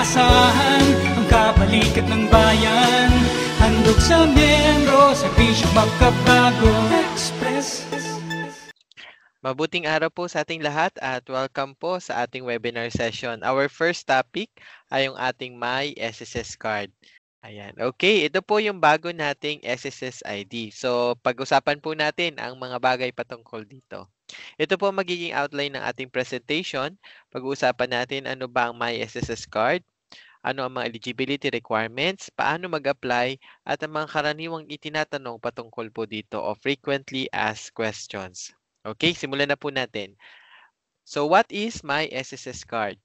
inaasahan, ang kabalikat ng bayan. Handog sa miyembro, serbisyong magkabago. Express. Mabuting araw po sa ating lahat at welcome po sa ating webinar session. Our first topic ay yung ating My SSS Card. Ayan. Okay, ito po yung bago nating SSS ID. So, pag-usapan po natin ang mga bagay patungkol dito. Ito po magiging outline ng ating presentation. Pag-uusapan natin ano ba ang My SSS Card, ano ang mga eligibility requirements, paano mag-apply, at ang mga karaniwang itinatanong patungkol po dito o frequently asked questions. Okay, simulan na po natin. So what is My SSS Card?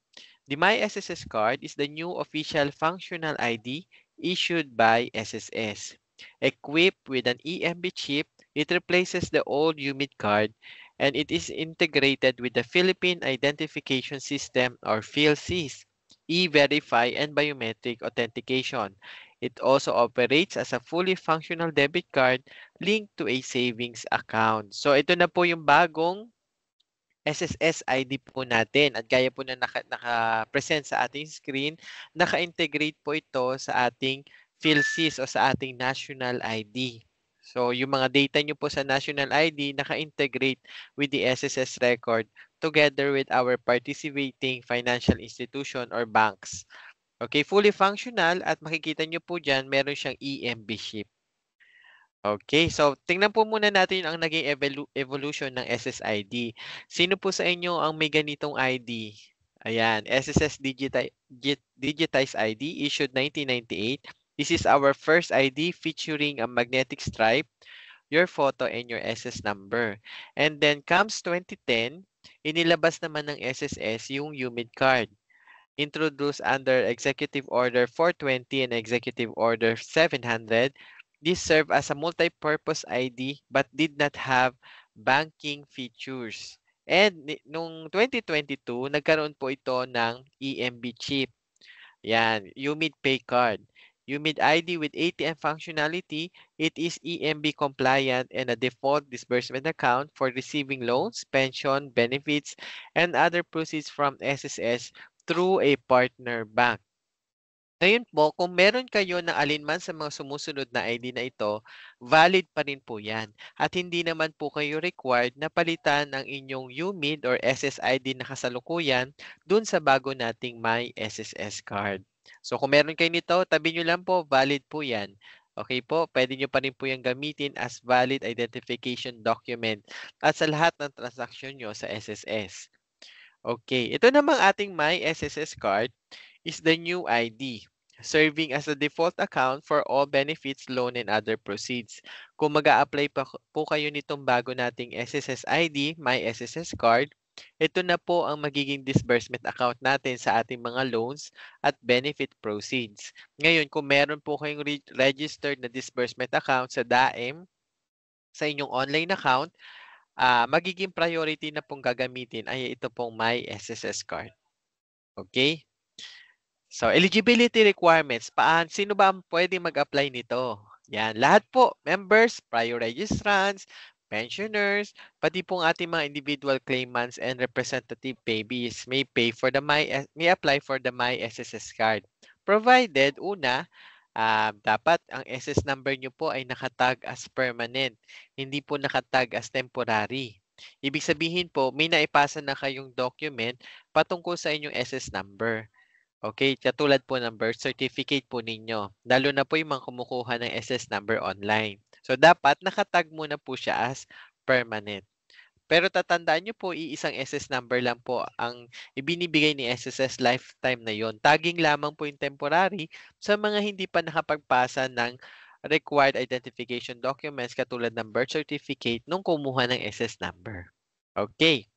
The My SSS Card is the new official functional ID issued by SSS. Equipped with an EMB chip, it replaces the old UMID card and it is integrated with the Philippine Identification System or PhilSys, E-Verify and Biometric Authentication. It also operates as a fully functional debit card linked to a savings account. So ito na po yung bagong SSS ID po natin at gaya po na naka-present sa ating screen, naka-integrate po ito sa ating PhilSys o sa ating national ID. So, yung mga data nyo po sa national ID, naka-integrate with the SSS record together with our participating financial institution or banks. Okay, fully functional at makikita nyo po dyan, meron siyang EMB chip. Okay, so tingnan po muna natin ang naging evolution ng SSID. Sino po sa inyo ang may ganitong ID? Ayan, SSS Digitized ID issued 1998. This is our first ID featuring a magnetic stripe, your photo, and your SS number. And then comes 2010, inilabas naman ng SSS yung UMID card. Introduced under Executive Order 420 and Executive Order 700, this served as a multi-purpose ID but did not have banking features. And nung 2022, nagkaroon po ito ng EMB chip. Yan, UMID Pay Card. UMID ID with ATM functionality, it is EMB compliant and a default disbursement account for receiving loans, pension, benefits, and other proceeds from SSS through a partner bank. Ngayon po, kung meron kayo ng alinman sa mga sumusunod na ID na ito, valid pa rin po yan. At hindi naman po kayo required na palitan ang inyong UMID or SSID na kasalukuyan dun sa bago nating My SSS card. So kung meron kayo nito, tabi nyo lang po, valid po yan. Okay po, pwede nyo pa rin po yung gamitin as valid identification document at sa lahat ng transaksyon nyo sa SSS. Okay, ito namang ating My SSS card is the new ID, serving as a default account for all benefits, loan, and other proceeds. Kung mag-a-apply po kayo nitong bago nating SSS ID, My SSS card, ito na po ang magiging disbursement account natin sa ating mga loans at benefit proceeds. Ngayon, kung meron po kayong registered na disbursement account sa DAEM, sa inyong online account, magiging priority na pong gagamitin ay ito pong My SSS card. Okay? So, eligibility requirements. Sino ba ang pwede mag-apply nito? Yan. Lahat po. Members, prior registrants, pensioners, pati pong ating mga individual claimants and representative payees may apply for the My SSS card. Provided, una, dapat ang SS number nyo po ay nakatag as permanent. Hindi po nakatag as temporary. Ibig sabihin po, may naipasa na kayong document patungkol sa inyong SS number. Okay, katulad po ng birth certificate po ninyo. Lalo na po yung mga kumukuha ng SS number online. So, dapat nakatag muna po siya as permanent. Pero tatandaan nyo po, iisang SS number lang po ang ibinibigay ni SSS lifetime na yon. Tagging lamang po yung temporary sa mga hindi pa nakapagpasa ng required identification documents katulad ng birth certificate nung kumuha ng SS number. Okay.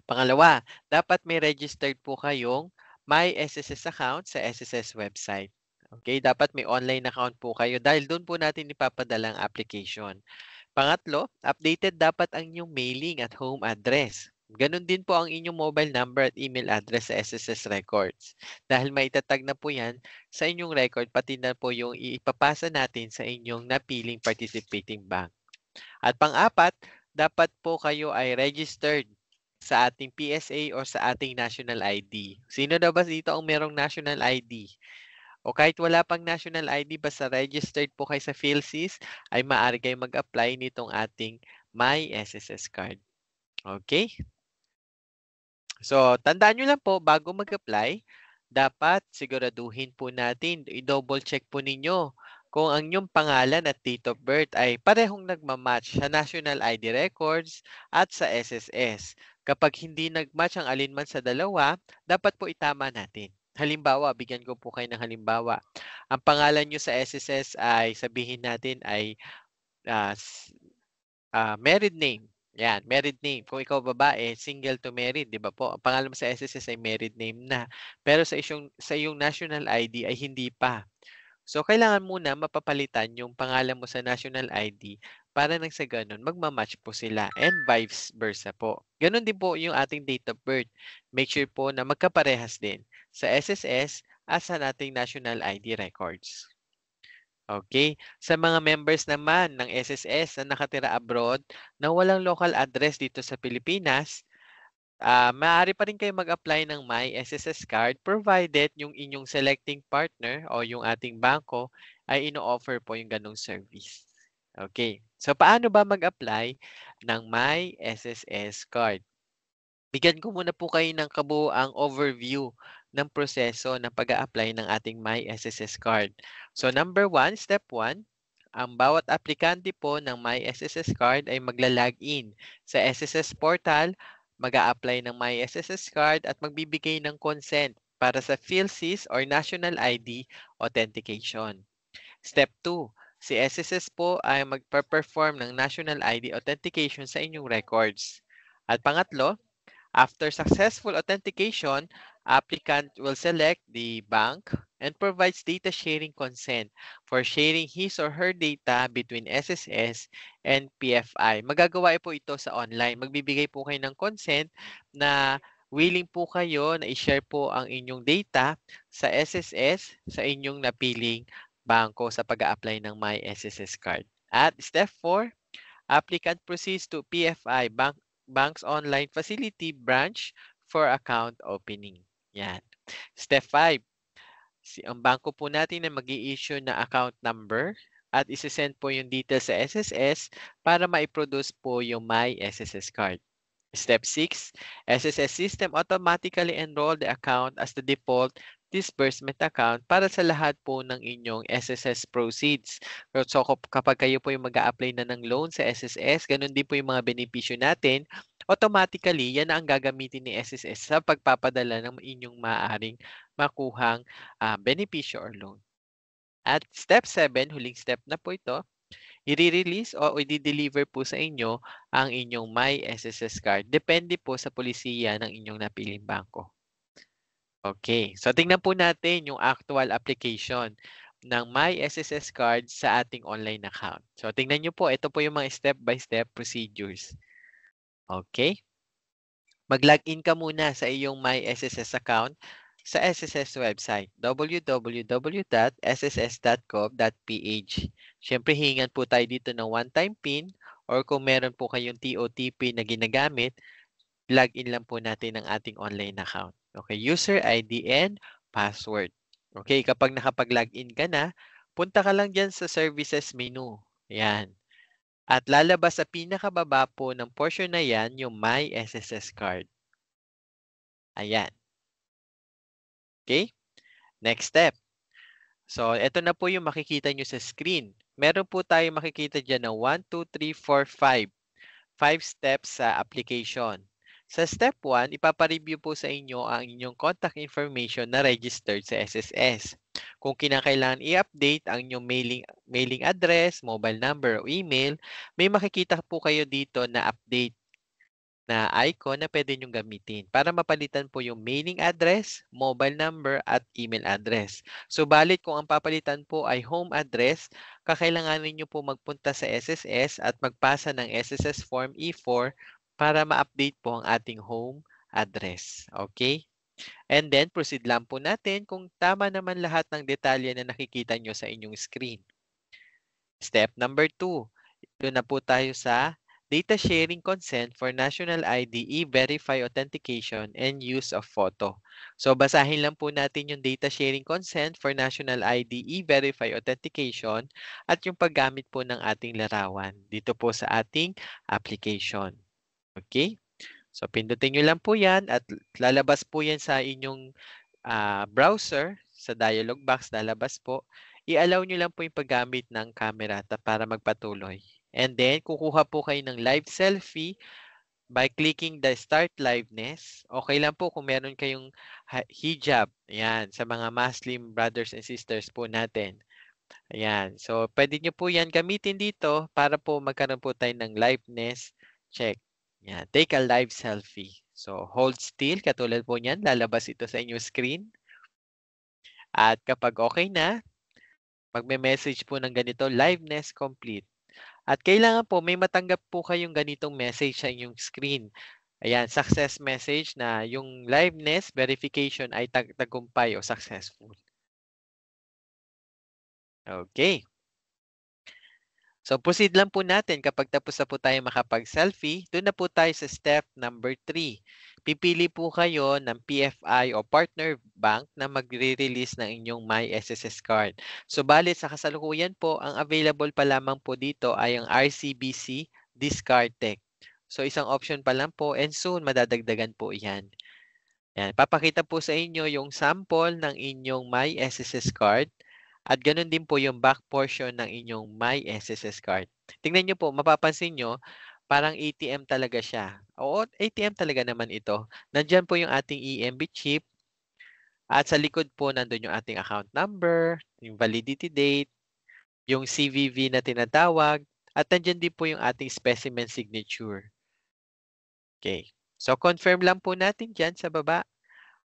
Pangalawa, dapat may registered po kayong My SSS account sa SSS website. Okay, dapat may online account po kayo dahil doon po natin ipapadala ang application. Pangatlo, updated dapat ang inyong mailing at home address. Ganon din po ang inyong mobile number at email address sa SSS records. Dahil maitatag na po yan sa inyong record, pati na po yung ipapasa natin sa inyong napiling participating bank. At pang-apat, dapat po kayo ay registered sa ating PSA or sa ating national ID. Sino daw ba dito ang merong national ID? O kahit wala pang national ID, basta registered po kayo sa PhilSys, ay maaari kayo mag-apply nitong ating My SSS card. Okay? So, tandaan nyo lang po, bago mag-apply, dapat siguraduhin po natin, i-double check po ninyo kung ang inyong pangalan at date of birth ay parehong nagmamatch sa National ID Records at sa SSS. Kapag hindi nagmatch ang alinman sa dalawa, dapat po itama natin. Halimbawa, bigyan ko po kayo ng halimbawa. Ang pangalan nyo sa SSS ay sabihin natin ay married name. Yan, married name. Kung ikaw babae, single to married, di ba po? Ang pangalan mo sa SSS ay married name na. Pero sa iyong national ID ay hindi pa. So, kailangan muna mapapalitan yung pangalan mo sa national ID para nang sa ganun, magmamatch po sila and vice versa po. Ganun din po yung ating date of birth. Make sure po na magkaparehas din sa SSS at sa ating national ID records. Okay. Sa mga members naman ng SSS na nakatira abroad na walang local address dito sa Pilipinas, maaari pa rin kayo mag-apply ng My SSS card provided yung inyong selecting partner o yung ating bangko ay ino-offer po yung ganong service. Okay. So, paano ba mag-apply ng My SSS card? Bigyan ko muna po kayo ng kabuuang overview ng proseso ng pag-a-apply ng ating My SSS card. So number 1, step 1, ang bawat aplikante po ng My SSS card ay magla-login sa SSS portal, mag-a-apply ng My SSS card at magbibigay ng consent para sa PhilSys or National ID authentication. Step 2, si SSS po ay magpa-perform ng National ID authentication sa inyong records. At pangatlo, after successful authentication, applicant will select the bank and provides data sharing consent for sharing his or her data between SSS and PFI. Magagawa po ito sa online. Magbibigay po kayo ng consent na willing po kayo na i-share po ang inyong data sa SSS sa inyong napiling bangko sa pag-a-apply ng My SSS card. At step 4, applicant proceeds to PFI Bank's online facility branch for account opening. Yan. Step 5. Ang bangko po natin ay mag-i-issue na account number at isi-send po yung details sa SSS para ma-produce po yung My SSS card. Step 6. SSS system automatically enroll the account as the default disbursement account para sa lahat po ng inyong SSS proceeds. So kapag kayo po yung mag-a-apply na ng loan sa SSS, ganun din po yung mga benepisyo natin, automatically yan ang gagamitin ni SSS sa pagpapadala ng inyong maaaring makuhang benepisyo or loan. At step 7, huling step na po ito, i-release o i-deliver po sa inyo ang inyong My SSS card. Depende po sa polisiya ng inyong napiling bangko. Okay, so tingnan po natin yung actual application ng My SSS card sa ating online account. So tingnan nyo po, ito po yung mga step-by-step procedures. Okay, mag-login ka muna sa iyong My SSS account sa SSS website, www.sss.gov.ph. Siyempre, hingan po tayo dito ng one-time PIN or kung meron po kayong TOTP na ginagamit, login lang po natin ang ating online account. Okay, user ID and password. Okay, kapag nakapag-login ka na, punta ka lang dyan sa services menu. Yan. At lalabas sa pinakababa po ng portion na yan, yung My SSS card. Ayan. Okay, next step. So, ito na po yung makikita nyo sa screen. Meron po tayo makikita dyan na 1, 2, 3, 4, 5. 5 steps sa application. Sa step 1, ipapareview po sa inyo ang inyong contact information na registered sa SSS. Kung kinakailangan i-update ang inyong mailing address, mobile number o email, may makikita po kayo dito na update na icon na pwede nyong gamitin para mapalitan po yung mailing address, mobile number at email address. So, balit kung ang papalitan po ay home address, kakailanganin nyo po magpunta sa SSS at magpasa ng SSS Form E4 para ma-update po ang ating home address. Okay? And then, proceed lang po natin kung tama naman lahat ng detalye na nakikita nyo sa inyong screen. Step number 2. Doon na po tayo sa data sharing consent for national ID, e-verify authentication, and use of photo. So basahin lang po natin yung data sharing consent for national ID, e-verify authentication, at yung paggamit po ng ating larawan dito po sa ating application. Okay? So pindutin nyo lang po yan at lalabas po yan sa inyong browser, sa dialog box, lalabas po. I-allow nyo lang po yung paggamit ng camera para magpatuloy. And then, kukuha po kayo ng live selfie by clicking the start liveness. Okay lang po kung meron kayong hijab. Ayan, sa mga Muslim brothers and sisters po natin. Ayan, so pwede nyo po yan gamitin dito para po magkaroon po tayo ng liveness check. Ayan, take a live selfie. So, hold still, katulad po niyan, lalabas ito sa inyong screen. At kapag okay na, magme-message po ng ganito, liveness complete. At kailangan po may matanggap po kayong ganitong message sa inyong screen. Ayan, success message na yung liveness verification ay tagumpay o successful. Okay. So, proceed lang po natin. Kapag tapos na po tayo makapag-selfie, doon na po tayo sa step number 3. Pipili po kayo ng PFI o partner bank na magre-release ng inyong My SSS card. So, balit sa kasalukuyan po, ang available pa lamang po dito ay ang RCBC Discardtech. So, isang option pa lang po and soon madadagdagan po yan. Yan. Papakita po sa inyo yung sample ng inyong My SSS card. At ganun din po yung back portion ng inyong My SSS card. Tingnan nyo po, mapapansin nyo, parang ATM talaga siya. Oo, ATM talaga naman ito. Nandyan po yung ating EMB chip. At sa likod po, nandun yung ating account number, yung validity date, yung CVV na tinatawag, at nandyan din po yung ating specimen signature. Okay. So, confirm lang po natin dyan sa baba.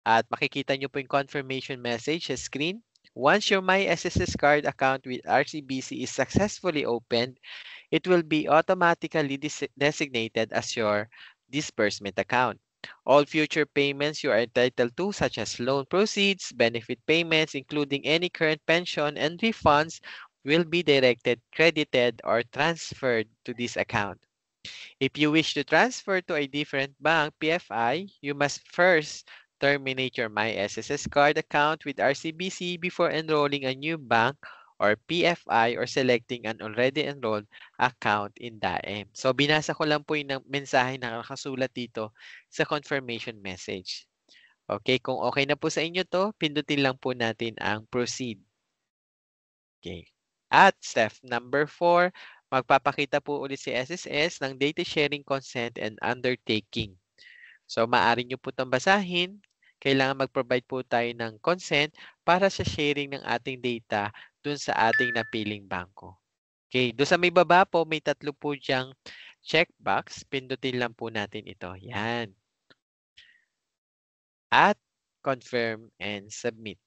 At makikita nyo po yung confirmation message sa screen. Once your My SSS card account with RCBC is successfully opened, it will be automatically designated as your disbursement account. All future payments you are entitled to, such as loan proceeds, benefit payments, including any current pension and refunds, will be directed, credited, or transferred to this account. If you wish to transfer to a different bank, PFI, you must first terminate your My SSS card account with RCBC before enrolling a new bank or PFI or selecting an already enrolled account in DAEM. So, binasa ko lang po yung mensahe na nakasulat dito sa confirmation message. Okay, kung okay na po sa inyo to, pindutin lang po natin ang proceed. Okay. At step number 4, magpapakita po ulit si SSS ng data sharing consent and undertaking. So, maaari nyo po itong basahin. Kailangan mag-provide po tayo ng consent para sa sharing ng ating data dun sa ating napiling bangko. Okay, doon sa may baba po, may 3 po diyang checkbox. Pindutin lang po natin ito. Yan. At confirm and submit.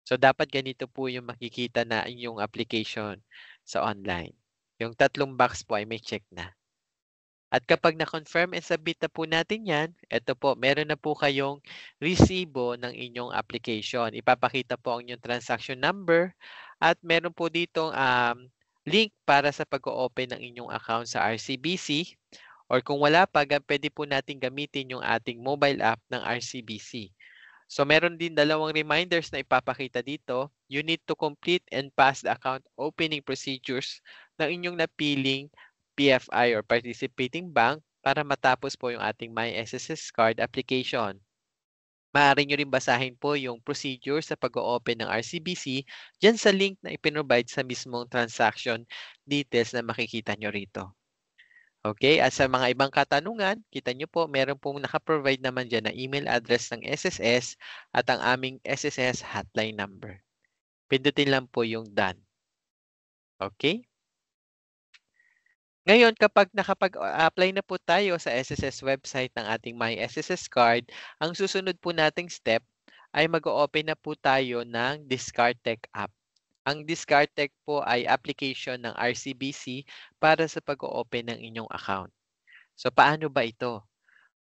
So, dapat ganito po yung makikita na inyong application sa online. Yung 3 box po ay may check na. At kapag na-confirm and submit na po natin yan, ito po, meron na po kayong resibo ng inyong application. Ipapakita po ang inyong transaction number at meron po ditong link para sa pag-open ng inyong account sa RCBC. Or kung wala pa, pwede po natin gamitin yung ating mobile app ng RCBC. So meron din 2 reminders na ipapakita dito. You need to complete and pass the account opening procedures ng inyong napiling PFI or participating bank para matapos po yung ating My SSS card application. Maaari nyo rin basahin po yung procedure sa pag-open ng RCBC dyan sa link na ipinrovide sa mismong transaction details na makikita nyo rito. Okay, at sa mga ibang katanungan, kita nyo po, meron pong nakaprovide naman dyan na email address ng SSS at ang aming SSS hotline number. Pindutin lang po yung done. Okay? Ngayon, kapag nakapag-apply na po tayo sa SSS website ng ating My SSS card, ang susunod po nating step ay mag-open na po tayo ng Discardtech app. Ang Discardtech po ay application ng RCBC para sa pag-open ng inyong account. So, paano ba ito?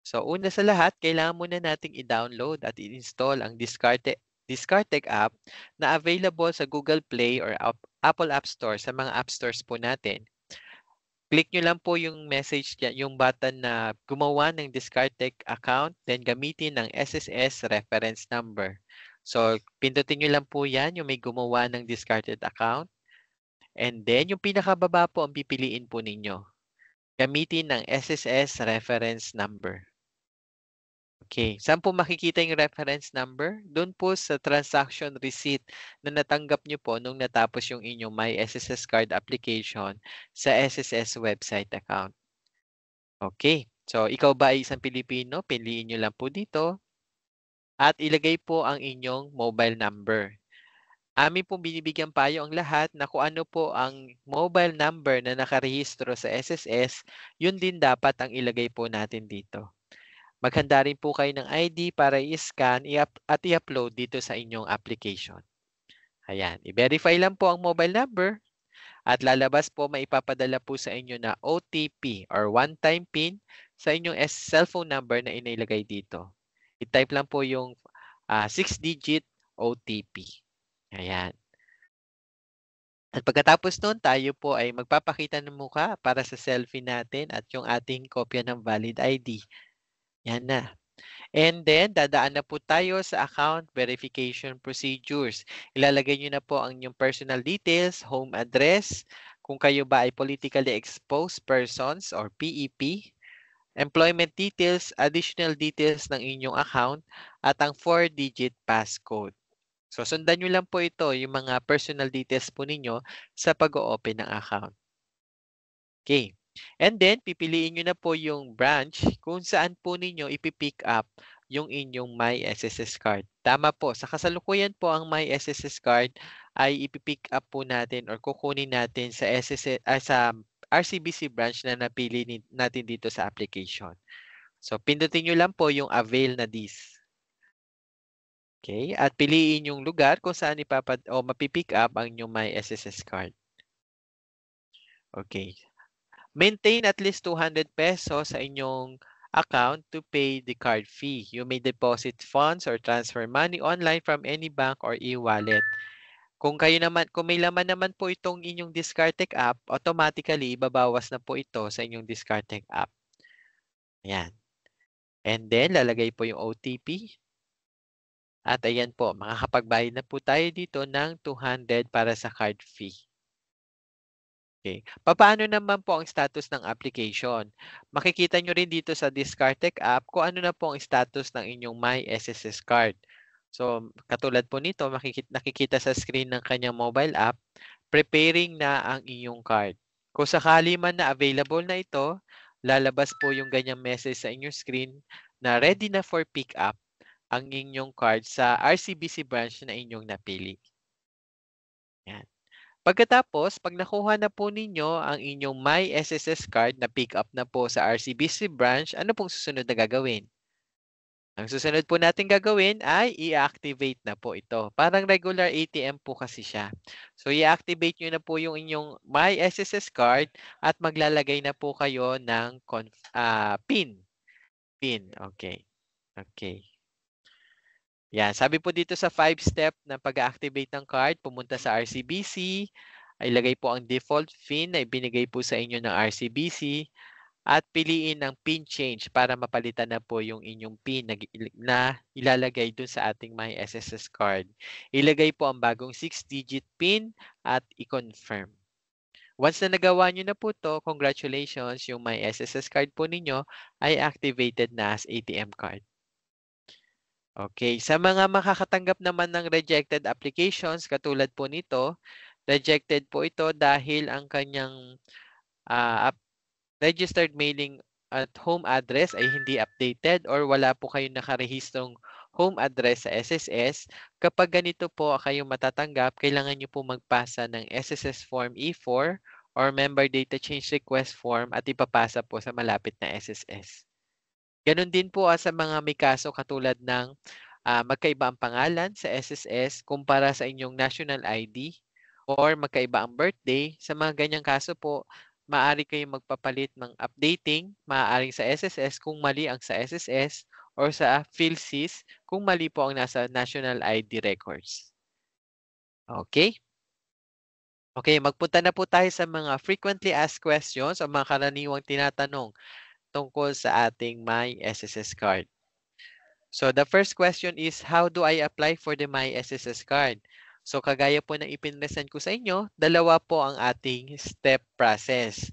So, una sa lahat, kailangan muna nating i-download at i-install ang Discardtech app na available sa Google Play or Apple App Store sa mga app stores po natin. Click nyo lang po yung message dyan, yung button na gumawa ng Discardtech account, then gamitin ng SSS reference number. So, pindutin nyo lang po yan, yung may gumawa ng discarded account. And then, yung pinakababa po ang pipiliin po ninyo. Gamitin ng SSS reference number. Okay. Saan po makikita yung reference number? Doon po sa transaction receipt na natanggap nyo po nung natapos yung inyong My SSS card application sa SSS website account. Okay. So, ikaw ba ay isang Pilipino? Piliin nyo lang po dito. At ilagay po ang inyong mobile number. Amin pong binibigyan payo ang lahat na kung ano po ang mobile number na nakarehistro sa SSS, yun din dapat ang ilagay po natin dito. Maghanda rin po kayo ng ID para i-scan at i-upload dito sa inyong application. Ayan, i-verify lang po ang mobile number at lalabas po, maipapadala po sa inyo na OTP or one-time PIN sa inyong cellphone number na inilagay dito. I-type lang po yung 6-digit OTP. Ayan. At pagkatapos nun, tayo po ay magpapakita ng mukha para sa selfie natin at yung ating kopya ng valid ID. Yan na. And then, dadaan na po tayo sa account verification procedures. Ilalagay nyo na po ang inyong personal details, home address, kung kayo ba ay politically exposed persons or PEP, employment details, additional details ng inyong account, at ang 4-digit passcode. So, sundan nyo lang po ito, yung mga personal details po ninyo sa pag-o-open ng account. Okay. And then, pipiliin nyo na po yung branch kung saan po ninyo ipipick up yung inyong My SSS card. Tama po, sa kasalukuyan po ang My SSS card ay ipipick up po natin or kukunin natin sa, sa RCBC branch na napili natin dito sa application. So, pindutin nyo lang po yung avail na this. Okay, at piliin yung lugar kung saan mapipick up ang inyong My SSS card. Okay. Maintain at least 200 pesos sa inyong account to pay the card fee. You may deposit funds or transfer money online from any bank or e-wallet. Kung may laman naman po itong inyong Discardtech app, automatically ibabawas na po ito sa inyong Discardtech app. Ayan. And then, lalagay po yung OTP. At ayan po, makakapagbayad na po tayo dito ng 200 para sa card fee. Okay. Paano naman po ang status ng application? Makikita nyo rin dito sa Discardtech app kung ano na po ang status ng inyong My SSS card. So, katulad po nito, nakikita sa screen ng kanyang mobile app, preparing na ang inyong card. Kung sakali man na available na ito, lalabas po yung ganyang message sa inyong screen na ready na for pick up ang inyong card sa RCBC branch na inyong napili. Yan. Pagkatapos, pag nakuha na po ninyo ang inyong My SSS card na pick up na po sa RCBC branch, ano pong susunod na gagawin? Ang susunod po natin gagawin ay i-activate na po ito. Parang regular ATM po kasi siya. So, i-activate nyo na po yung inyong My SSS card at maglalagay na po kayo ng PIN. PIN, okay. Okay. Yan, sabi po dito sa 5-step na pag-activate ng card, pumunta sa RCBC, ilagay po ang default PIN na ibinigay po sa inyo ng RCBC at piliin ang PIN change para mapalitan na po yung inyong PIN na ilalagay dun sa ating My SSS card. Ilagay po ang bagong 6-digit PIN at i-confirm. Once na nagawa nyo na po to, congratulations, yung My SSS card po ninyo ay activated na as ATM card. Okay, sa mga makakatanggap naman ng rejected applications, katulad po nito, rejected po ito dahil ang kanyang registered mailing at home address ay hindi updated or wala po kayong nakarehistrong home address sa SSS. Kapag ganito po kayong matatanggap, kailangan nyo po magpasa ng SSS Form E4 or Member Data Change Request Form at ipapasa po sa malapit na SSS. Ganon din po sa mga may kaso katulad ng magkaiba ang pangalan sa SSS kumpara sa inyong national ID or magkaiba ang birthday. Sa mga ganyang kaso po, maaari kayong magpapalit ng updating, maaaring sa SSS kung mali ang sa SSS or sa PhilSys kung mali po ang nasa national ID records. Okay? Okay, magpunta na po tayo sa mga frequently asked questions o mga karaniwang tinatanong tungkol sa ating My SSS card. So the first question is, how do I apply for the My SSS card? So kagaya po ng ipinresent ko sa inyo, dalawa po ang ating step process.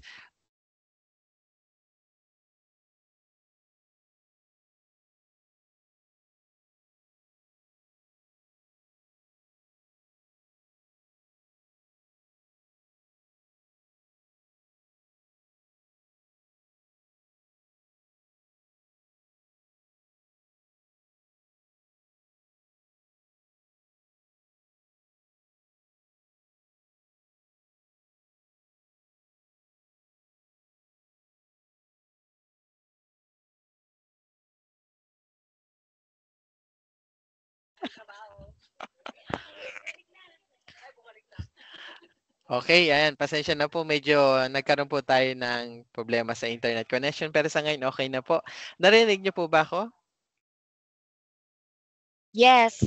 Okay, ayan. Pasensya na po. Medyo nagkaroon po tayo ng problema sa internet connection. Pero sa ngayon, okay na po. Narinig niyo po ba ako? Yes.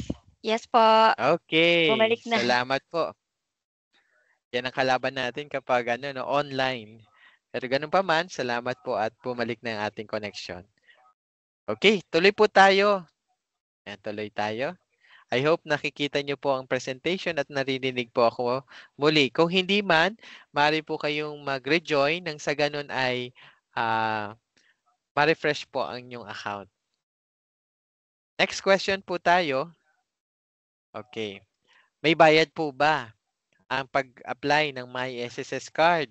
Yes po. Okay. Bumalik na. Salamat po. Yan ang kalaban natin kapag online. Pero ganun pa man, salamat po at bumalik na ang ating connection. Okay, tuloy po tayo. Ayan, tuloy tayo. I hope nakikita niyo po ang presentation at naririnig po ako muli. Kung hindi man, maaari po kayong mag-rejoin nang sa ganun ay ma-refresh po ang inyong account. Next question po tayo. Okay. May bayad po ba ang pag-apply ng My SSS card?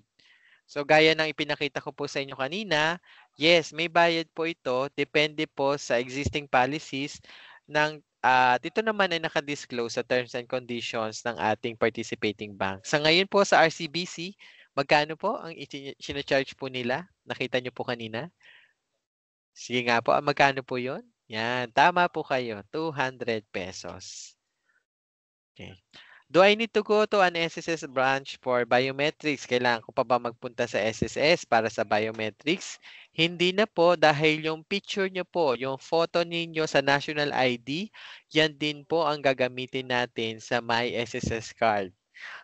So gaya ng ipinakita ko po sa inyo kanina, yes, may bayad po ito. Depende po sa existing policies ng ito naman ay nakadisclose sa terms and conditions ng ating participating bank. Sa ngayon po sa RCBC, magkano po ang sinacharge po nila? Nakita nyo po kanina? Sige nga po, magkano po yun? Yan, tama po kayo, 200 pesos. Okay. Do I need to go to an SSS branch for biometrics? Kailangan ko pa ba magpunta sa SSS para sa biometrics? Hindi na po dahil yung picture nyo po, yung photo ninyo sa national ID, yan din po ang gagamitin natin sa My SSS card.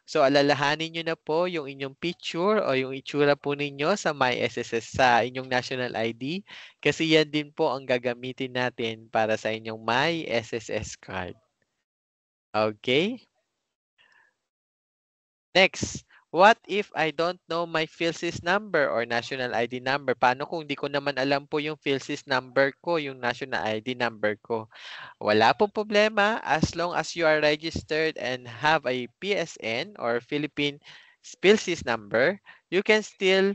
So alalahanin nyo na po yung inyong picture o yung itsura po ninyo sa My SSS sa inyong national ID kasi yan din po ang gagamitin natin para sa inyong My SSS card. Okay? Next, what if I don't know my PhilSys number or national ID number? Paano kung di ko naman alam po yung PhilSys number ko, yung national ID number ko? Wala pong problema as long as you are registered and have a PSN or Philippine PhilSys number, you can still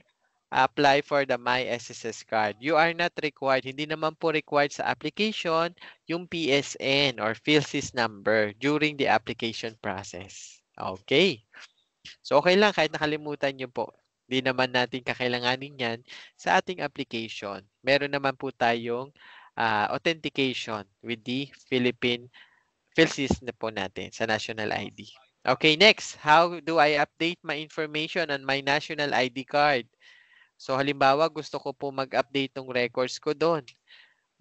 apply for the My SSS card. You are not required, hindi naman po required sa application yung PSN or PhilSys number during the application process. Okay. So, okay lang kahit nakalimutan nyo po. Hindi naman natin kakailanganin yan sa ating application. Meron naman po tayong authentication with the Philippine PhilSys na po natin sa national ID. Okay, next. How do I update my information on my national ID card? So, halimbawa, gusto ko po mag-update ng records ko doon.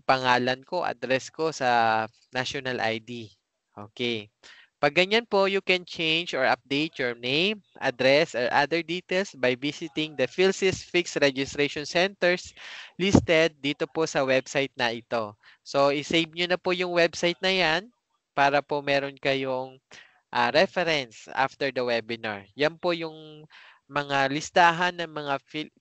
Pangalan ko, address ko sa national ID. Okay. Pag ganyan po, you can change or update your name, address, or other details by visiting the PhilSys Fixed Registration Centers listed dito po sa website na ito. So, isave nyo na po yung website na yan para po meron kayong reference after the webinar. Yan po yung mga listahan ng mga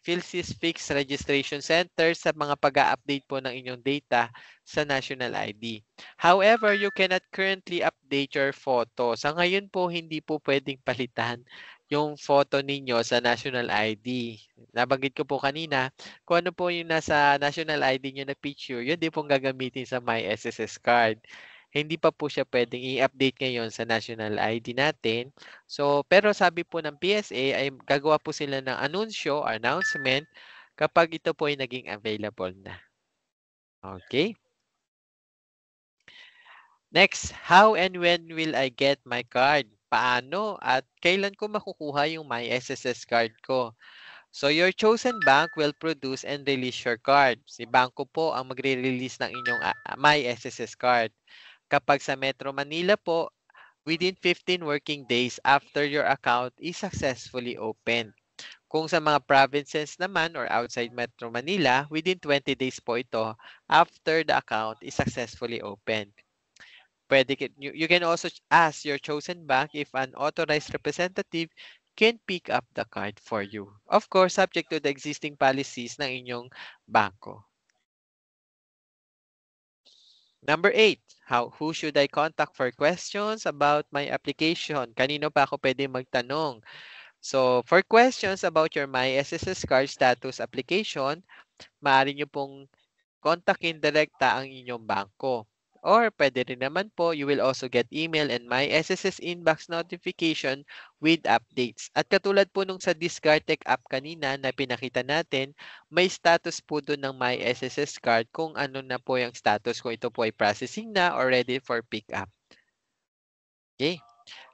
PhilSys Fixed Registration Centers sa mga pag-update po ng inyong data sa national ID. However, you cannot currently update your photo. Sa ngayon po, hindi po pwedeng palitan yung photo ninyo sa national ID. Nabanggit ko po kanina, kung ano po yung nasa national ID nyo na picture, yun din pong gagamitin sa My SSS card. Hindi pa po siya pwedeng i-update ngayon sa national ID natin. So, pero sabi po ng PSA ay gagawa po sila ng anunsyo or announcement kapag ito po ay naging available na. Okay? Next, how and when will I get my card? Paano at kailan ko makukuha yung My SSS card ko? So, your chosen bank will produce and release your card. Si bangko po ang magre-release ng inyong My SSS card. Kapag sa Metro Manila po, within 15 working days after your account is successfully opened. Kung sa mga provinces naman or outside Metro Manila, within 20 days po ito after the account is successfully opened. You can also ask your chosen bank if an authorized representative can pick up the card for you. Of course, subject to the existing policies ng inyong banko. Number 8, who should I contact for questions about my application? Kanino pa ako pwede magtanong? So, for questions about your My SSS Card status application, maaari nyo pong kontakin direkta ang inyong bangko. Or pwede rin naman po, you will also get email and My SSS inbox notification with updates. At katulad po nung sa Discardtech app kanina na pinakita natin, may status po doon ng My SSS card kung ano na po yung status, kung ito po ay processing na or ready for pick up. Okay.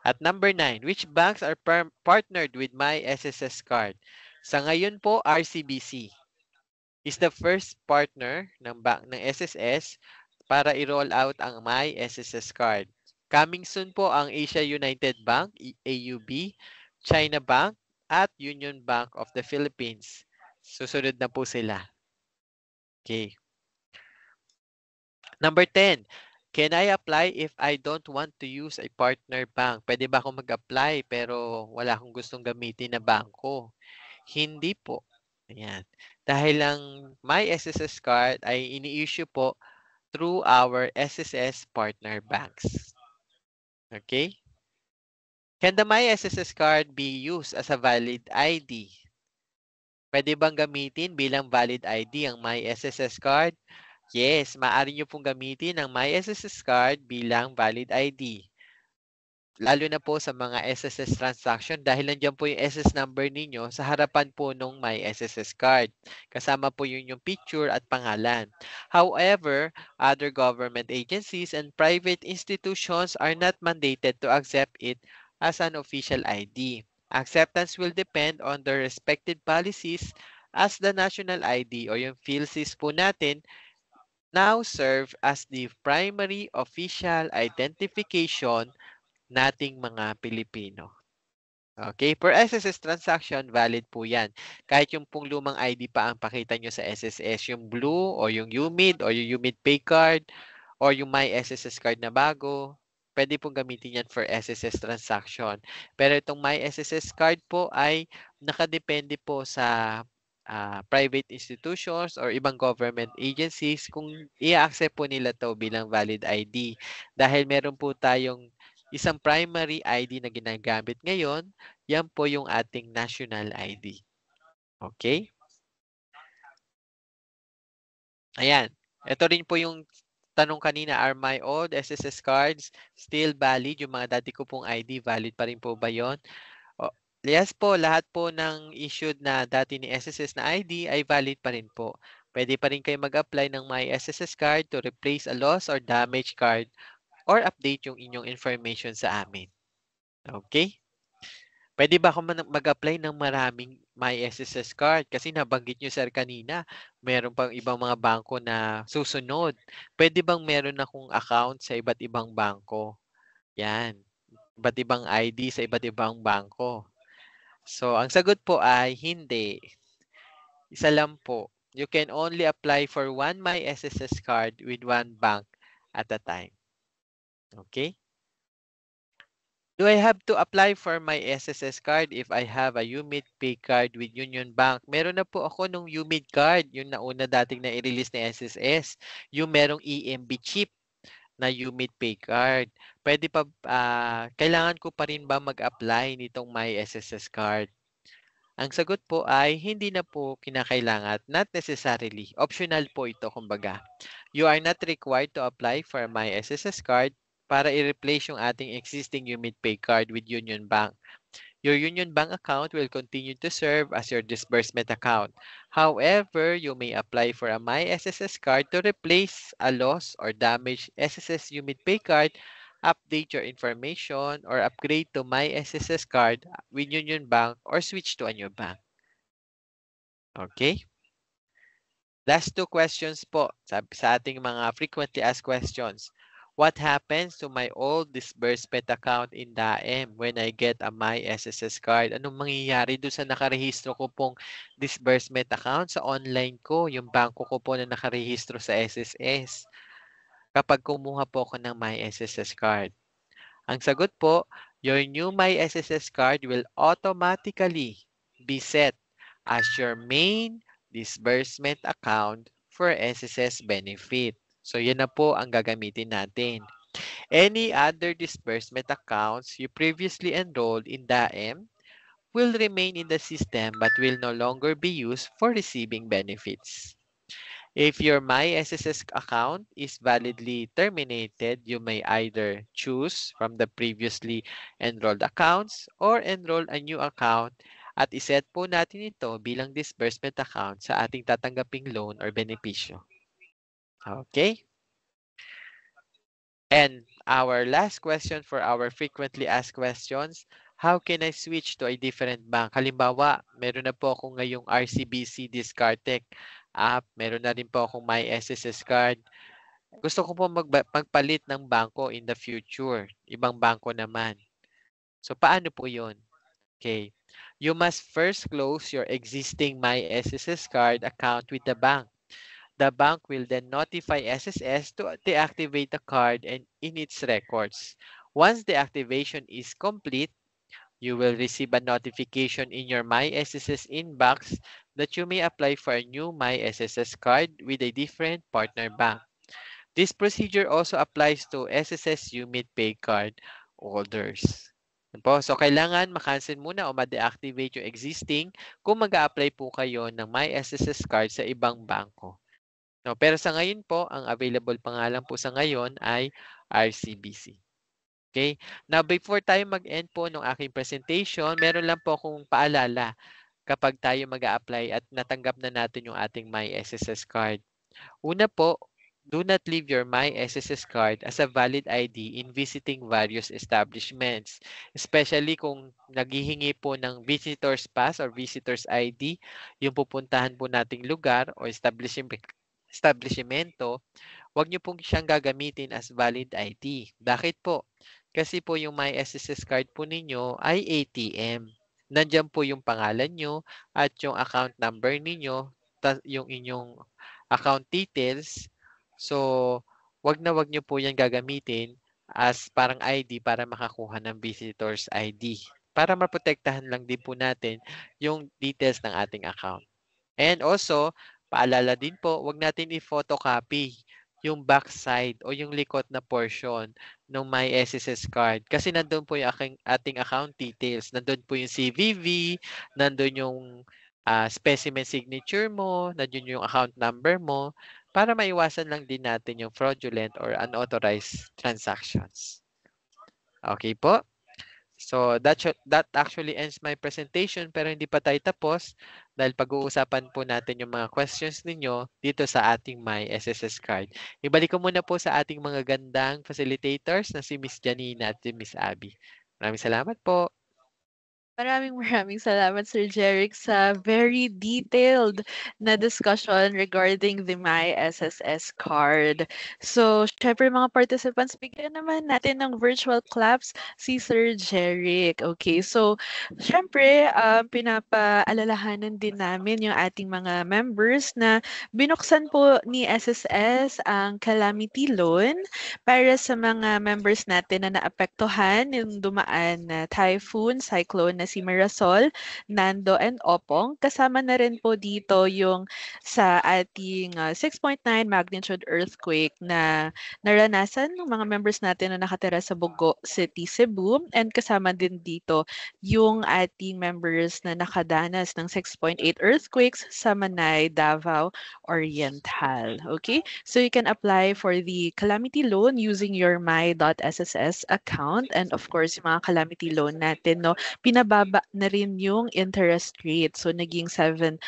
At number 9, which banks are partnered with My SSS card? Sa ngayon po, RCBC is the first partner ng SSS para i-roll out ang My SSS card. Coming soon po ang Asia United Bank, AUB, China Bank, at Union Bank of the Philippines. Susunod na po sila. Okay. Number 10, can I apply if I don't want to use a partner bank? Pwede ba akong mag-apply pero wala akong gustong gamitin na bangko? Hindi po. Ayan. Dahil lang My SSS card ay ini-issue po through our SSS partner banks. Okay? Can the My SSS card be used as a valid ID? Pwede bang gamitin bilang valid ID ang My SSS card? Yes, maaari nyo pong gamitin ang My SSS card bilang valid ID. Lalo na po sa mga SSS transaction dahil nandiyan po yung SS number ninyo sa harapan po nung My SSS card. Kasama po yun yung picture at pangalan. However, other government agencies and private institutions are not mandated to accept it as an official ID. Acceptance will depend on their respective policies as the national ID o yung PhilSys po natin now serve as the primary official identification nating mga Pilipino. Okay, per SSS transaction, valid po yan. Kahit yung pong lumang ID pa ang pakita nyo sa SSS, yung blue o yung UMID o yung UMID Pay Card or yung My SSS card na bago, pwede pong gamitin yan for SSS transaction. Pero itong My SSS card po ay nakadepende po sa private institutions or ibang government agencies kung i-accept po nila to bilang valid ID. Dahil meron po tayong isang primary ID na ginagamit ngayon, yan po yung ating national ID. Okay? Ayan. Ito rin po yung tanong kanina, are my old SSS cards still valid? Yung mga dati ko pong ID, valid pa rin po ba yun? Yes po, lahat po ng issued na dati ni SSS na ID ay valid pa rin po. Pwede pa rin kayo mag-apply ng My SSS card to replace a lost or damaged card or update yung inyong information sa amin. Okay? Pwede ba ako mag-apply ng maraming My SSS card? Kasi nabanggit nyo sir kanina, meron pang ibang mga bangko na susunod. Pwede bang meron akong account sa iba't ibang bangko? Yan. Iba't ibang ID sa iba't ibang bangko. So, ang sagot po ay hindi. Isa lang po. You can only apply for one My SSS card with one bank at a time. Okay? Do I have to apply for my SSS card if I have a UMID Pay card with Union Bank? Meron na po ako nung UMID card, yung nauna dating na-release ni SSS. Yung merong EMB chip na UMID Pay card. Pwede pa, kailangan ko pa rin ba mag-apply nitong My SSS card? Ang sagot po ay hindi na po kinakailangan, not necessarily. Optional po ito, kumbaga. You are not required to apply for My SSS card para i-replace yung ating existing UMID Pay card with Union Bank. Your Union Bank account will continue to serve as your disbursement account. However, you may apply for a My SSS card to replace a lost or damaged SSS UMID Pay card, update your information, or upgrade to My SSS card with Union Bank or switch to a new bank. Okay? Last two questions po sa ating mga frequently asked questions. What happens to my old disbursement account in DAEM when I get a My SSS card? Anong mangyayari doon sa nakarehistro ko pong disbursement account sa online ko, yung bangko ko po na nakarehistro sa SSS kapag kumuha po ako ng My SSS card? Ang sagot po, your new My SSS card will automatically be set as your main disbursement account for SSS benefit. So, yan na po ang gagamitin natin. Any other disbursement accounts you previously enrolled in DAEM will remain in the system but will no longer be used for receiving benefits. If your My SSS account is validly terminated, you may either choose from the previously enrolled accounts or enroll a new account at iset po natin ito bilang disbursement account sa ating tatanggaping loan or benepisyo. Okay? And our last question for our frequently asked questions, how can I switch to a different bank? Halimbawa, meron na po ako ngayong RCBC Discardtech app, meron na rin po akong My SSS card. Gusto ko po magpalit ng banko in the future. Ibang banko naman. So, paano po yun? Okay. You must first close your existing My SSS card account with the bank. The bank will then notify SSS to deactivate the card and in its records. Once the activation is complete, you will receive a notification in your My SSS inbox that you may apply for a new My SSS card with a different partner bank. This procedure also applies to SSS UMIT Pay card holders. So, kailangan makancel muna o ma-deactivate yung existing kung mag-a-apply po kayo ng My SSS card sa ibang bangko. No, pero sa ngayon po, ang available pa nga lang po sa ngayon ay RCBC. Okay? Now, before tayo mag-end po ng aking presentation, meron lang po akong paalala kapag tayo mag-a-apply at natanggap na natin yung ating My SSS card. Una po, do not leave your My SSS card as a valid ID in visiting various establishments, especially kung naghihingi po ng visitor's pass or visitor's ID, yung pupuntahan po nating lugar o establishmento, huwag nyo pong siyang gagamitin as valid ID. Bakit po? Kasi po yung My SSS card po ninyo ay ATM. Nandiyan po yung pangalan nyo at yung account number ninyo, yung inyong account details. So, wag na wag nyo po yan gagamitin as parang ID para makakuha ng visitor's ID. Para maprotektahan lang din po natin yung details ng ating account. And also, paalala din po, wag natin i-photocopy yung backside o yung likod na portion ng My SSS card. Kasi nandun po yung ating account details. Nandun po yung CVV, nandun yung specimen signature mo, nandun yung account number mo, para maiwasan lang din natin yung fraudulent or unauthorized transactions. Okay po? So that actually ends my presentation, pero hindi pa tayo tapos dahil pag-uusapan po natin yung mga questions ninyo dito sa ating My SSS card. Ibalik ko muna po sa ating mga gandang facilitators na si Miss Janina at si Miss Abby. Maraming salamat po. Maraming salamat, Sir Jeric, sa very detailed na discussion regarding the My SSS card. So, syempre mga participants, bigyan naman natin ng virtual claps si Sir Jeric. Okay, so syempre, pinapaalalahanan din namin yung ating mga members na binuksan po ni SSS ang calamity loan para sa mga members natin na naapektuhan yung dumaan na typhoon, cyclone na si Mirasol, Nando, and Opong. Kasama na rin po dito yung sa ating 6.9 magnitude earthquake na naranasan ng mga members natin na nakatira sa Bogo City, Cebu. And kasama din dito yung ating members na nakadanas ng 6.8 earthquakes sa Manay, Davao Oriental. Okay? So you can apply for the calamity loan using your my.sss account. And of course, yung mga calamity loan natin, no, pinabalik bumababa na rin yung interest rate. So, naging 7%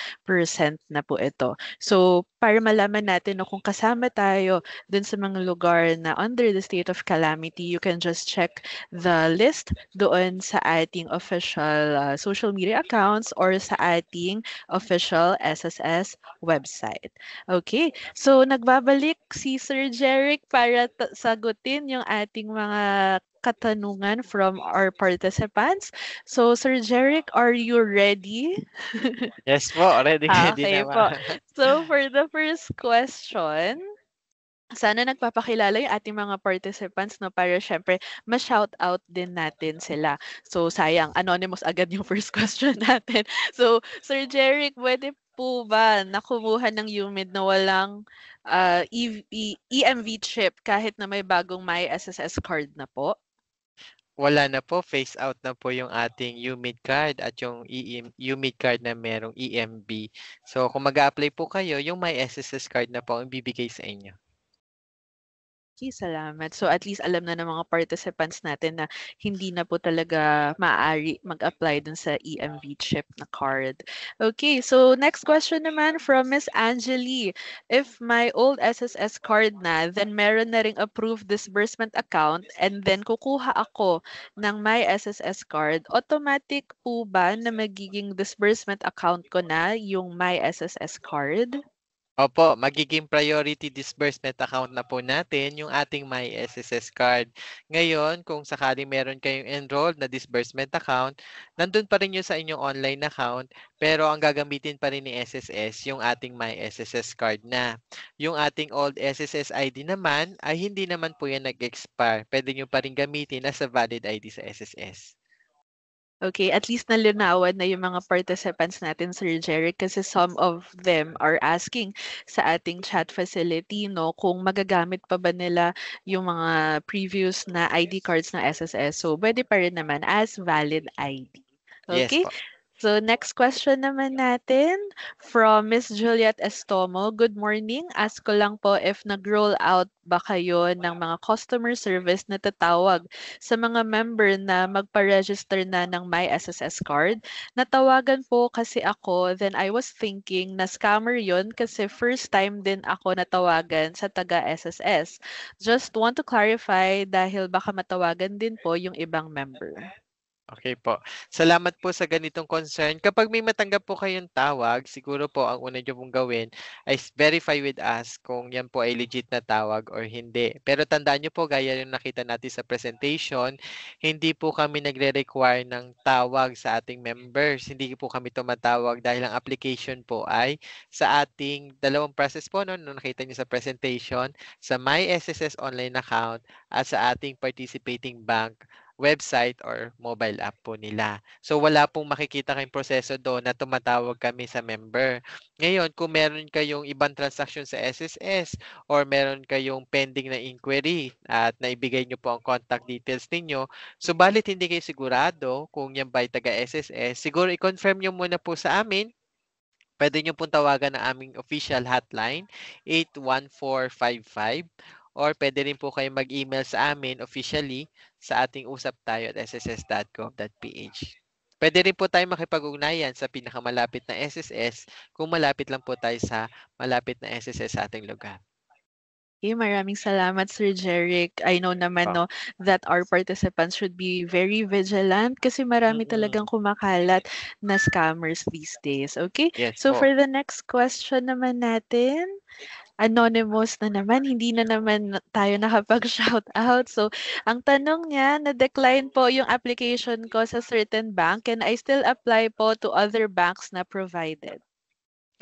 na po ito. So, para malaman natin no, kung kasama tayo dun sa mga lugar na under the state of calamity, you can just check the list doon sa ating official social media accounts or sa ating official SSS website. Okay, so nagbabalik si Sir Jeric para sagutin yung ating mga katanungan from our participants. So, Sir Jeric, are you ready? Yes po, ready Okay na po. ma'am. So, for the first question, sana nagpapakilala yung ating mga participants, no, para syempre ma-shoutout din natin sila. So, sayang, anonymous agad yung first question natin. So, Sir Jeric, pwede po ba na kumuha ng UMID na walang EMV chip kahit na may bagong My SSS card na po? Wala na po, phase out na po yung ating UMID card at yung UMID card na merong EMB. So, kung mag-a-apply po kayo, yung My SSS card na po ang bibigay sa inyo. Okay, salamat. So at least alam na ng mga participants natin na hindi na po talaga maaari mag-apply dun sa EMV chip na card. Okay, so next question naman from Miss Angeli. If my old SSS card na, then meron na ring approved disbursement account and then kukuha ako ng my SSS card, automatic po ba na magiging disbursement account ko na yung my SSS card? Opo, magiging priority disbursement account na po natin yung ating My SSS card. Ngayon, kung sakaling meron kayong enrolled na disbursement account, nandun pa rin yun sa inyong online account, pero ang gagamitin pa rin ni SSS yung ating My SSS card na. Yung ating old SSS ID naman ay hindi naman po yan nag-expire. Pwede nyo pa rin gamitin as a valid ID sa SSS. Okay, at least nalinawan na yung mga participants natin, Sir Jerry, kasi some of them are asking sa ating chat facility, no, kung magagamit pa ba nila yung mga previous na ID cards ng SSS. So, pwede pa rin naman as valid ID. Yes Okay? po. So, next question naman natin from Miss Juliet Estomo. Good morning. Ask ko lang po if nag-roll out ba kayo ng mga customer service na tatawag sa mga member na magpa-register na ng My SSS card. Natawagan po kasi ako, then I was thinking na scammer yon kasi first time din ako natawagan sa taga-SSS. Just want to clarify dahil baka matawagan din po yung ibang member. Okay po. Salamat po sa ganitong concern. Kapag may matanggap po kayong tawag, siguro po ang una nyo pong gawin ay verify with us kung yan po ay legit na tawag or hindi. Pero tandaan nyo po, gaya yung nakita natin sa presentation, hindi po kami nagre-require ng tawag sa ating members. Hindi po kami tumatawag dahil ang application po ay sa ating dalawang process po, no, nakita nyo sa presentation, sa My SSS online account at sa ating participating bank website or mobile app po nila. So wala pong makikita kayong proseso doon na tumatawag kami sa member. Ngayon, kung meron kayong ibang transaction sa SSS or meron kayong pending na inquiry at naibigay nyo po ang contact details ninyo, subalit hindi kayo sigurado kung yan ba ay taga SSS, siguro i-confirm nyo muna po sa amin. Pwede nyo pong tawagan ang aming official hotline, 81455, or pwede rin po kayo mag-email sa amin officially sa ating usaptayo@sss.gov.ph. Pwede rin po tayo makipag-ugnayan sa pinakamalapit na SSS kung malapit lang po tayo sa malapit na SSS sa ating lugar. Okay, maraming salamat, Sir Jeric. I know naman no, that our participants should be very vigilant kasi marami talagang kumakalat na scammers these days. Okay? Yes So po. for the next question naman natin, anonymous na naman, hindi na naman tayo nakapag-shout out. So, ang tanong niya, na-decline po yung application ko sa certain bank. Can I still apply po to other banks na provided?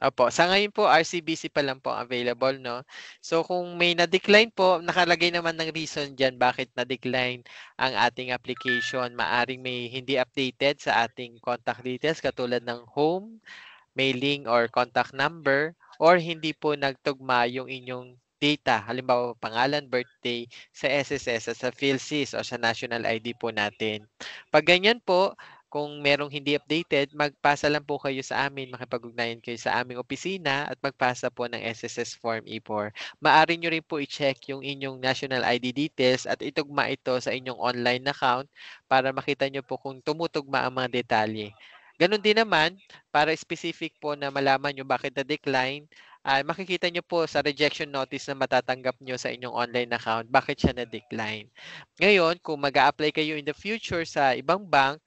Opo, sa ngayon po RCBC pa lang po available, no? So kung may na-decline po, nakalagay naman ng reason diyan bakit na-decline ang ating application. Maaring may hindi updated sa ating contact details katulad ng home, mailing or contact number, or hindi po nagtugma yung inyong data, halimbawa pangalan, birthday sa SSS at sa PhilSys o sa national ID po natin. Pag ganyan po, Kung merong hindi updated, magpasa lang po kayo sa amin, makipag-ugnayan kayo sa aming opisina at magpasa po ng SSS Form E4. Maaari nyo rin po i-check yung inyong national ID details at itugma ito sa inyong online account para makita nyo po kung tumutugma ang mga detalye. Ganon din naman, para specific po na malaman nyo bakit na-decline, makikita nyo po sa rejection notice na matatanggap nyo sa inyong online account bakit siya na-decline. Ngayon, kung mag-a-apply kayo in the future sa ibang bank,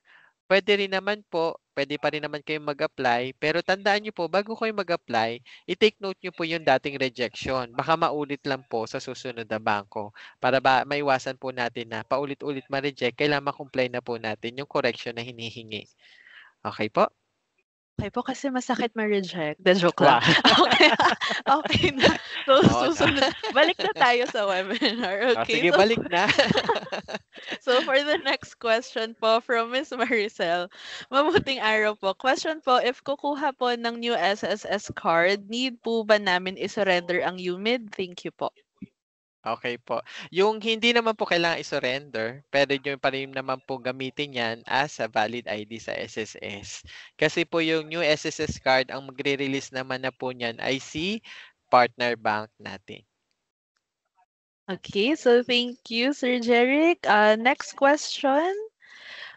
pwede pa rin naman kayong mag-apply, pero tandaan nyo po, bago kayo mag-apply, i-take note nyo po yung dating rejection. Baka maulit lang po sa susunod na bangko. Para maiwasan po natin na paulit-ulit ma-reject, kailangan ma-comply na po natin yung correction na hinihingi. Okay po? Okay po, kasi masakit ma-reject. The joke lang. Wow. Okay, okay na. So, Oo, susunod. Balik na tayo sa webinar. Okay, sige, balik na. So for the next question po from Miss Maricel, mabuting araw po. Question po, if kukuha po ng new SSS card, need po ba namin isurrender ang UMID? Thank you po. Okay po. Yung hindi naman po kailangan i-surrender, pwede nyo pa rin naman po gamitin yan as a valid ID sa SSS. Kasi po yung new SSS card, ang magre-release naman na po niyan ay si partner bank natin. Okay, so thank you, Sir Jeric. Next question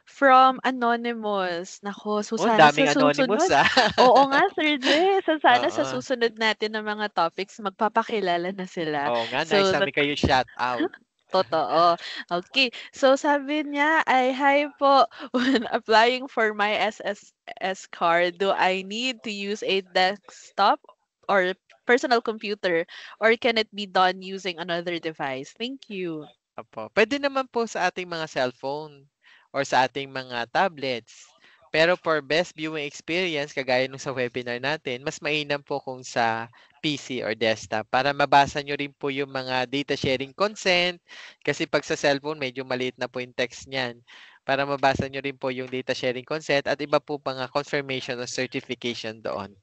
from Anonymous. Nako, so sana daming sa anonymous susunod. Oo nga, Sir Jay. So sana sa Oo. susunod natin ng mga topics, magpapakilala na sila. Oo nga, So, nice sabi kayo shout out. Totoo. Okay. So sabi niya ay, hi po, when applying for my SSS card, do I need to use a desktop or personal computer, or can it be done using another device? Thank you. Opo. Pwede naman po sa ating mga cellphone or sa ating mga tablets. Pero for best viewing experience, kagaya nung sa webinar natin, mas mainam po kung sa PC or desktop para mabasa nyo rin po yung mga data sharing consent. Kasi pag sa cellphone, medyo maliit na po yung text niyan. Para mabasa nyo rin po yung data sharing consent at iba po mga confirmation or certification doon.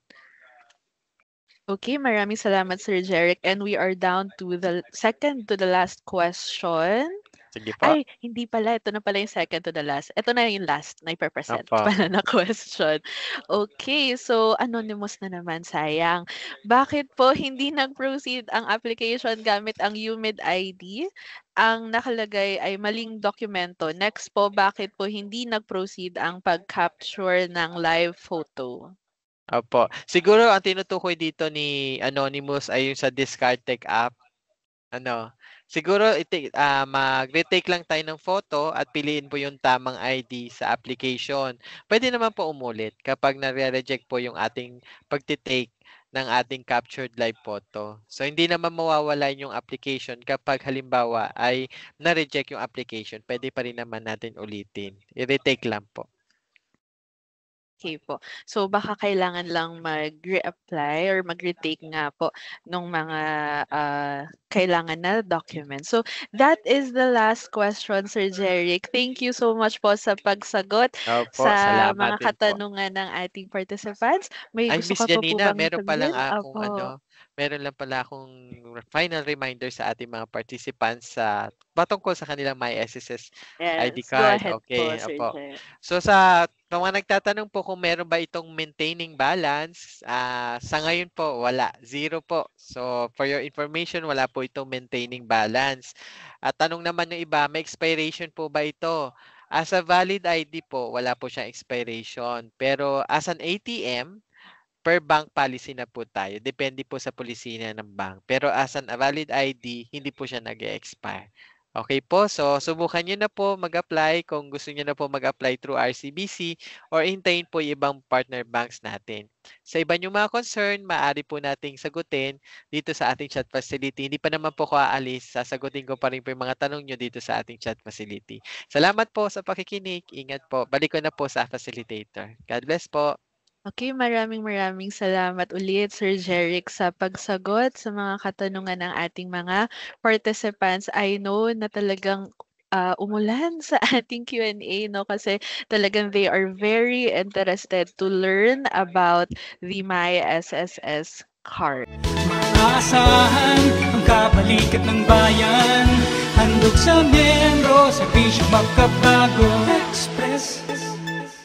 Okay, maraming salamat, Sir Jeric. And we are down to the second to the last question. Sige po. Ay, hindi pala. Ito na pala yung second to the last. Ito na yung last na ipapresent Opo. pala na question. Okay, so anonymous na naman, sayang. Bakit po hindi nag-proceed ang application gamit ang UMID ID? Ang nakalagay ay maling dokumento. Next po, bakit po hindi nag-proceed ang pag-capture ng live photo? Opo. Siguro ang tinutukoy dito ni Anonymous ay yung sa Discardtech app. Siguro mag-retake lang tayo ng photo at piliin po yung tamang ID sa application. Pwede naman po umulit kapag nare-reject po yung ating pagtitake ng ating captured live photo. So, hindi naman mawawala yung application kapag halimbawa ay na-reject yung application. Pwede pa rin naman natin ulitin. I-retake lang po. Okay po. So baka kailangan lang mag-reapply or mag-retake nga po nung mga kailangan na documents. So that is the last question, Sir Jeric. Thank you so much po sa pagsagot Opo, sa salamat mga din po. katanungan ng ating participants. May Ay, gusto Miss ka pa po Janina, bang meron pa lang sabihin? akong Opo. meron lang pala akong final reminder sa ating mga participants sa patungkol sa kanilang My SSS ID Yes, go card. ahead Okay, po, Sir opo. Jeric. So sa mga nagtatanong po kung meron ba itong maintaining balance, sa ngayon po wala, zero po. So for your information, wala po itong maintaining balance. At tanong naman ng iba, may expiration po ba ito? As a valid ID po, wala po siyang expiration. Pero as an ATM, per bank policy na po tayo. Depende po sa policy na ng bank. Pero as an valid ID, hindi po siya nag-expire. Okay po, so subukan nyo na po mag-apply kung gusto nyo na po mag-apply through RCBC or hintayin po yung ibang partner banks natin. Sa iba nyo mga concern, maaari po nating sagutin dito sa ating chat facility. Hindi pa naman po ko aalis, sasagutin ko pa rin po yung mga tanong nyo dito sa ating chat facility. Salamat po sa pakikinig. Ingat po. Balik ko na po sa facilitator. God bless po. Okay, maraming salamat ulit, Sir Jeric, sa pagsagot sa mga katanungan ng ating mga participants. I know na talagang umulan sa ating Q&A, no? Kasi talagang they are very interested to learn about the My SSS card. Maasahan ang kabalikat ng bayan, handog sa miyembro, serbisyong magkabago.